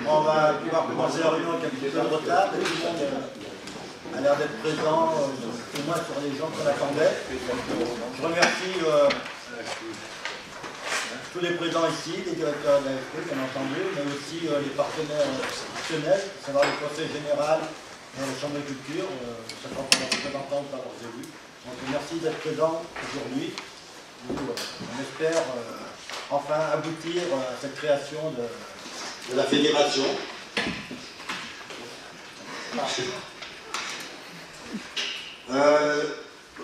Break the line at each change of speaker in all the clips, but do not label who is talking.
On va pouvoir commencer la réunion avec un petit peu de retard. Tout le monde a l'air d'être présent, au moins sur les gens qu'on attendait. Je remercie tous les présents ici, les directeurs de l'AFP, bien entendu, mais aussi les partenaires institutionnels, à savoir le Conseil général et la Chambre de culture, sachant qu'on a fait longtemps par leurs élus. Donc merci d'être présents aujourd'hui. On espère enfin aboutir à cette création de la fédération.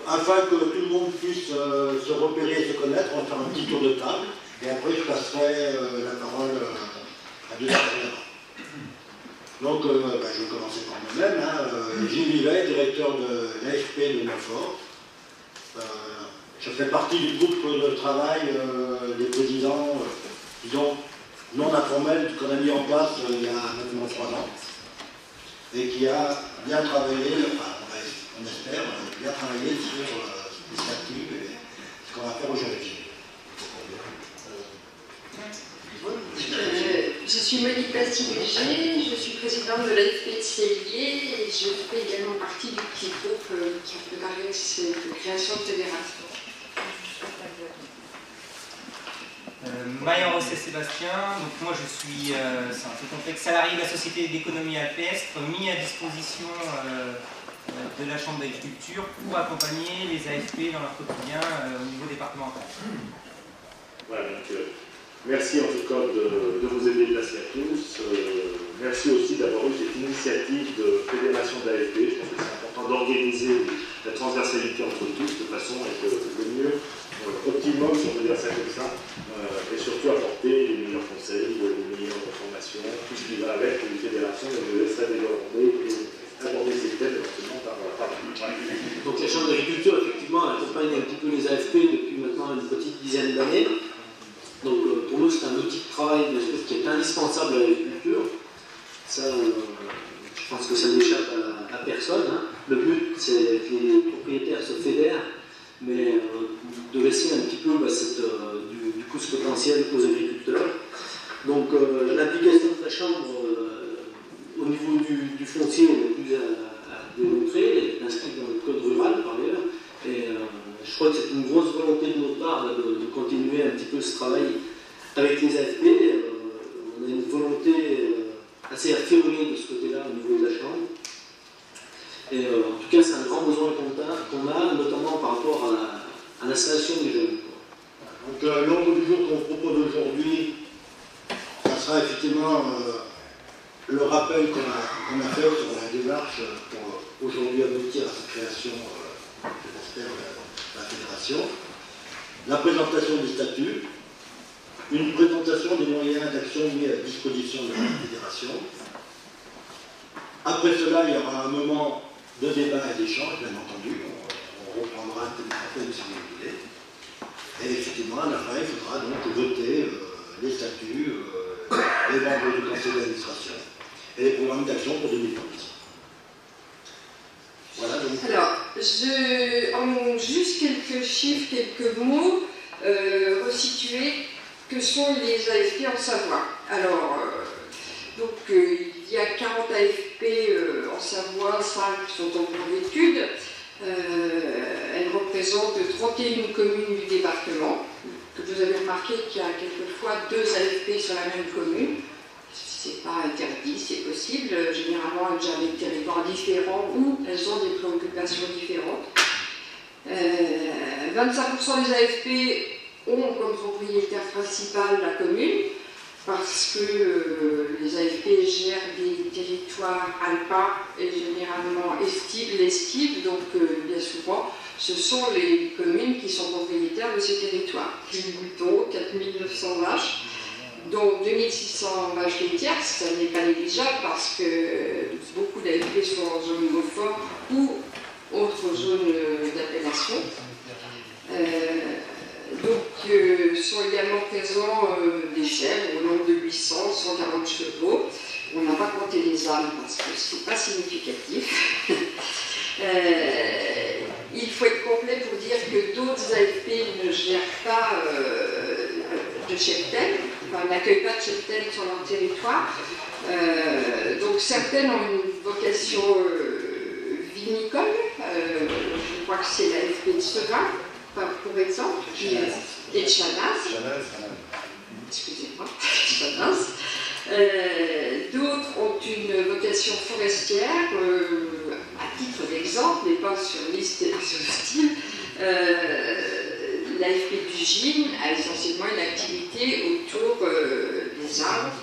Afin que tout le monde puisse se repérer et se connaître, on va faire un petit tour de table et après je passerai la parole à deux intervenants. Donc je vais commencer par moi-même, Gilles Vivet, directeur de l'AFP de Montfort. Je fais partie du groupe de travail des présidents, disons, non informels qu'on a mis en place il y a maintenant 3 ans et qui a bien travaillé, enfin, on espère, bien travaillé sur les statuts et ce qu'on va faire aujourd'hui.
Je suis Monique Bastille-Léger, je suis présidente de l'AFP de Célier et je fais également partie du petit groupe qui a préparé cette création de fédération.
Maillard Rosset Sébastien, donc moi je suis, c'est un peu complexe, salarié de la Société d'économie alpestre, mis à disposition de la Chambre d'agriculture pour accompagner les AFP dans leur quotidien au niveau départemental.
Voilà, donc merci en tout cas de vous aider de placer à tous. Merci aussi d'avoir eu cette initiative de fédération d'AFP. Je pense que c'est important d'organiser la transversalité entre tous de façon à être le mieux optimum, si on peut dire ça comme ça, et surtout apporter les meilleurs conseils, les meilleures informations, tout ce qui va avec une fédération, et je laisserai aborder ces thèmes éventuellement par
Donc la Chambre d'agriculture, effectivement, accompagne un petit peu les AFP depuis maintenant une petite dizaine d'années. Donc pour nous, c'est un outil de travail qui est indispensable à l'agriculture. Ça, je pense que ça n'échappe à personne. Hein. Le but, c'est que les propriétaires se fédèrent, mais de laisser un petit peu du coût potentiel aux agriculteurs. Donc l'implication de la Chambre au niveau du foncier, on n'est plus à démontrer, elle est inscrite dans le code rural par ailleurs, et je crois que c'est une grosse volonté de notre part de continuer un petit peu ce travail avec les AFP. On a une volonté assez affirmée de ce côté-là au niveau de la Chambre. Et en tout cas, c'est un grand besoin qu'on a, notamment par rapport à l'installation des jeunes.
Donc l'ordre du jour qu'on propose aujourd'hui, ça sera effectivement le rappel qu'on a fait sur la démarche pour aujourd'hui aboutir à cette création, je l'espère, de la fédération, la présentation des statuts, une présentation des moyens d'action mis à disposition de la fédération. Après cela, il y aura un moment de débat et d'échange, bien entendu. On reprendra un peu si vous voulez. Et effectivement, à la fin, il faudra donc voter les statuts, les membres du conseil d'administration et les programmes d'action pour 2020. Voilà, donc.
Alors, juste quelques chiffres, quelques mots, resituer que sont les AFP en Savoie. Alors, il y a 40 AFP en Savoie, 5 sont en cours d'études. Elles représentent 31 communes du département. Que vous avez remarqué qu'il y a quelquefois 2 AFP sur la même commune. C'est pas interdit, c'est possible. Généralement, elles gèrent des territoires différents ou elles ont des préoccupations différentes. 25% des AFP ont comme propriétaire principal la commune, parce que les AFP gèrent des territoires alpins et généralement l'estives, donc bien souvent, ce sont les communes qui sont propriétaires de ces territoires. 10 boutons, 4900 vaches, donc 2600 vaches laitières, ça n'est pas négligeable parce que beaucoup d'AFP sont en zone Montfort ou autre zone d'appellation. Sont également présents des chèvres au nombre de 800, 140 chevaux. On n'a pas compté les ânes parce que ce n'est pas significatif. Il faut être complet pour dire que d'autres AFP ne gèrent pas de cheptel, n'accueillent pas de cheptels sur leur territoire. Donc certaines ont une vocation vinicole. Je crois que c'est l'AFP de Sevin, pour exemple, et de Chanas. Excusez-moi, Chanas. D'autres ont une vocation forestière, à titre d'exemple, mais pas sur liste exhaustive. L'AFP du Gine a essentiellement une activité autour des arbres.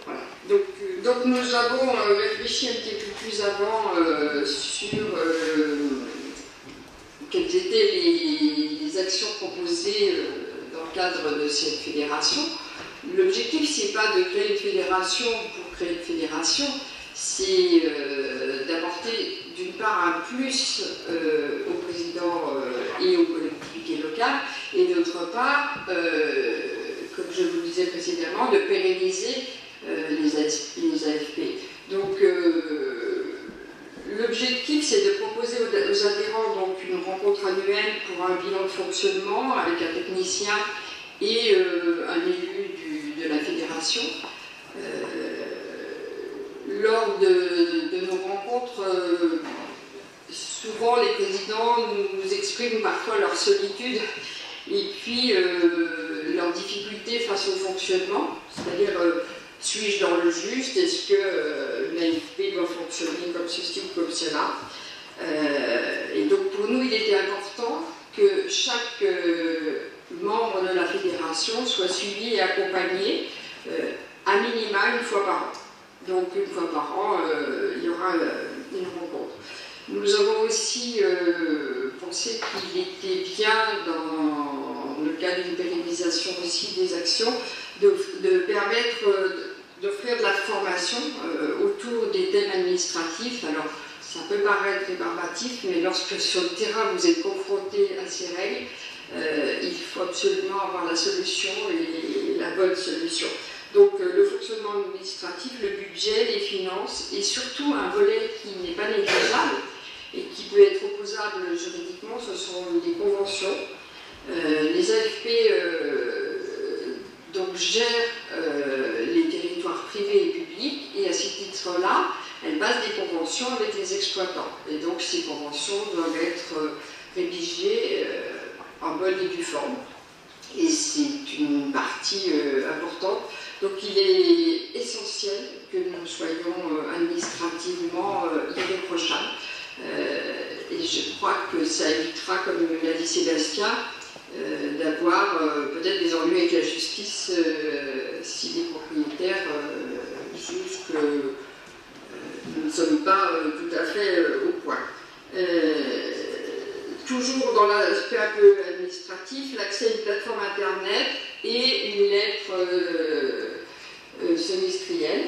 Voilà. Donc nous avons réfléchi un petit peu plus avant sur quelles étaient les actions proposées dans le cadre de cette fédération. L'objectif, c'est pas de créer une fédération pour créer une fédération, c'est d'apporter d'une part un plus au président et aux collectivités locales, et d'autre part, comme je vous le disais précédemment, de pérenniser les AFP. Donc l'objectif, c'est de proposer aux adhérents donc, une rencontre annuelle pour un bilan de fonctionnement avec un technicien et un élu de la fédération. Lors de nos rencontres, souvent les présidents nous expriment parfois leur solitude et puis leurs difficultés face au fonctionnement, c'est-à-dire suis-je dans le juste, est-ce que l'AFP doit fonctionner comme ceci ou comme cela. Et donc pour nous il était important que chaque membre de la fédération soit suivi et accompagné à minima une fois par an. Donc une fois par an, il y aura une rencontre. Nous avons aussi pensé qu'il était bien, dans le cadre d'une pérennisation aussi des actions, de permettre d'offrir de la formation autour des thèmes administratifs. Alors, ça peut paraître rébarbatif, mais lorsque sur le terrain vous êtes confronté à ces règles, il faut absolument avoir la solution et la bonne solution. Donc le fonctionnement administratif, le budget, les finances et surtout un volet qui n'est pas négligeable et qui peut être opposable juridiquement, ce sont les conventions. Les AFP donc, gèrent les territoires privés et publics et à ce titre-là, elles basent des conventions avec les exploitants. Et donc ces conventions doivent être rédigées en bonne et due forme. Et c'est une partie importante. Donc il est essentiel que nous soyons administrativement irréprochables. Et je crois que ça évitera, comme l'a dit Sébastien, d'avoir peut-être des ennuis avec la justice si les propriétaires jugent que nous ne sommes pas tout à fait au point. Toujours dans l'aspect un peu administratif, l'accès à une plateforme internet et une lettre semestrielle.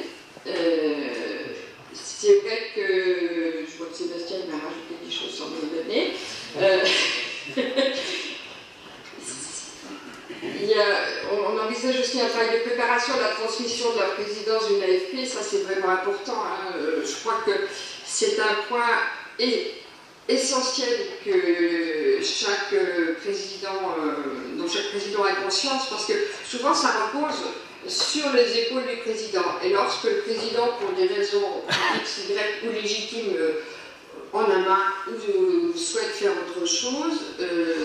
C'est vrai que, je vois que Sébastien m'a rajouté des choses sans me le donner. On envisage aussi un travail de préparation de la transmission de la présidence d'une AFP, ça c'est vraiment important. Hein. Je crois que c'est un point essentiel que chaque président, dont chaque président ait conscience, parce que souvent ça repose sur les épaules du président. Et lorsque le président, pour des raisons X, Y ou légitimes, en a marre ou souhaite faire autre chose,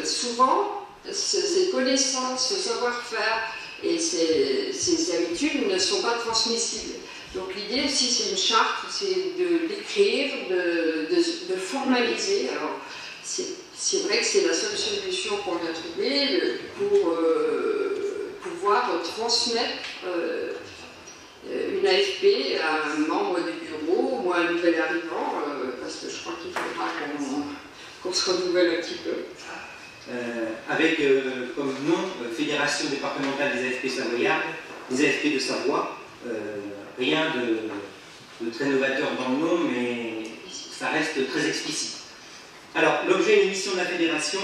souvent ces connaissances, ce savoir-faire et ces habitudes ne sont pas transmissibles. Donc l'idée aussi, c'est une charte, c'est de l'écrire, de formaliser. Alors c'est vrai que c'est la seule solution qu'on a trouvée pour pouvoir transmettre une AFP à un membre du bureau ou à un nouvel arrivant, parce que je crois qu'il faudra qu'on se renouvelle un petit peu.
Avec comme nom Fédération départementale des AFP savoyardes, des AFP de Savoie. Rien de très novateur dans le nom, mais ça reste très explicite. Alors, l'objet et les missions de la fédération,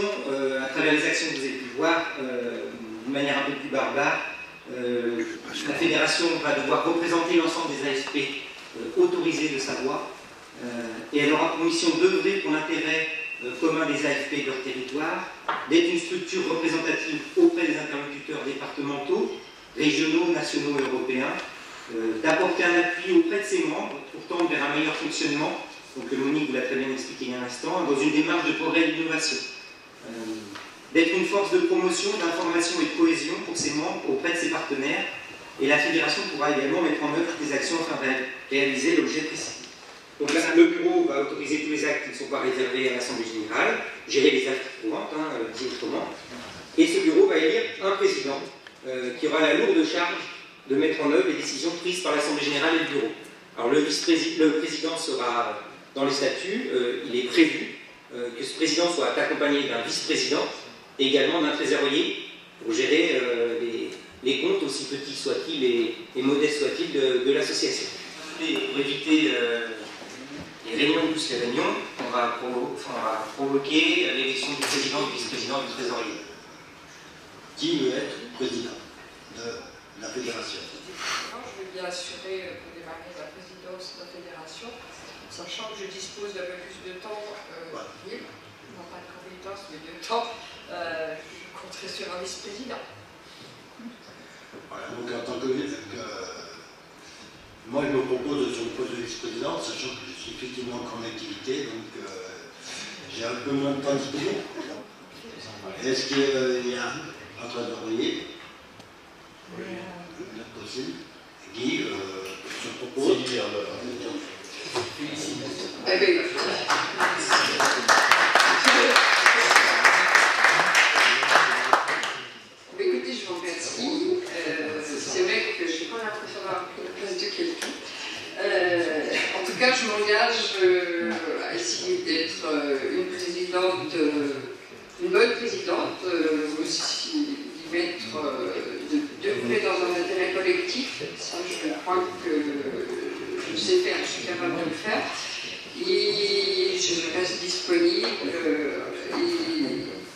à travers les actions que vous avez pu voir, d'une manière un peu plus barbare, la fédération va devoir représenter l'ensemble des AFP autorisés de Savoie, et elle aura pour mission d'œuvrer pour l'intérêt commun des AFP de leur territoire, d'être une structure représentative auprès des interlocuteurs départementaux, régionaux, nationaux et européens, d'apporter un appui auprès de ses membres pour tendre vers un meilleur fonctionnement, donc Monique vous l'a très bien expliqué il y a un instant, dans une démarche de progrès et d'innovation. D'être une force de promotion, d'information et de cohésion pour ses membres auprès de ses partenaires, et la fédération pourra également mettre en œuvre des actions afin de réaliser l'objet précis. Donc là, le bureau va autoriser tous les actes qui ne sont pas réservés à l'Assemblée générale, gérer les actes courantes, dit autrement, et ce bureau va élire un président qui aura la lourde charge de mettre en œuvre les décisions prises par l'Assemblée générale et le bureau. Alors le président sera dans les statuts, il est prévu que ce président soit accompagné d'un vice-président et également d'un trésorier pour gérer les comptes, aussi petits soient-ils et modestes soient-ils, de l'association. Pour éviter les réunions plus les réunions, on va provoquer l'élection du président, du vice-président et du trésorier.
Qui veut être président de la fédération?
Je veux bien assurer pour démarrer la présidence de la fédération, sachant que je dispose d'un peu plus de temps libre, non pas de compétences, mais de temps, je compterai sur un vice-président.
Voilà, donc en tant que moi je me propose sur le poste de vice-président, sachant que je suis effectivement encore en activité, donc j'ai un peu moins de temps disponible. Est-ce qu'il y a un trésorier? Possible. Guy, je propose.
Eh bien, écoutez, je vous remercie. C'est vrai que je n'ai pas l'impression d'avoir pris la place de quelqu'un. En tout cas, je m'engage à essayer d'être une présidente, une bonne présidente, aussi d'y mettre, d'œuvrer dans un intérêt collectif. Ça, je crois que je sais faire, je suis capable de le faire. Et je reste disponible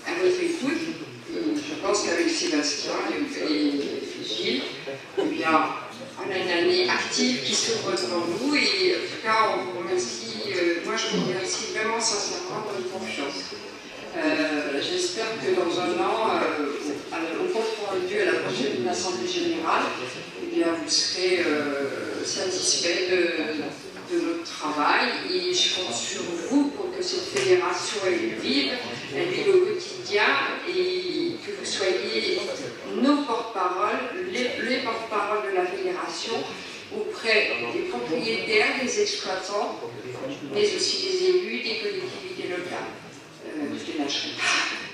à votre écoute. Je pense qu'avec Sébastien et Gilles, eh bien, on a une année active qui s'ouvre devant nous et en tout cas, on vous remercie, moi je vous remercie vraiment sincèrement de votre confiance. J'espère que dans un an, au compte rendu à la prochaine Assemblée générale, eh bien, vous serez satisfait de notre travail et je compte sur vous pour que cette fédération elle vive au quotidien et que vous soyez nos porte-paroles, les porte-paroles de la fédération auprès des propriétaires, des exploitants, mais aussi des élus, des collectivités locales. Je ne lâcherai pas.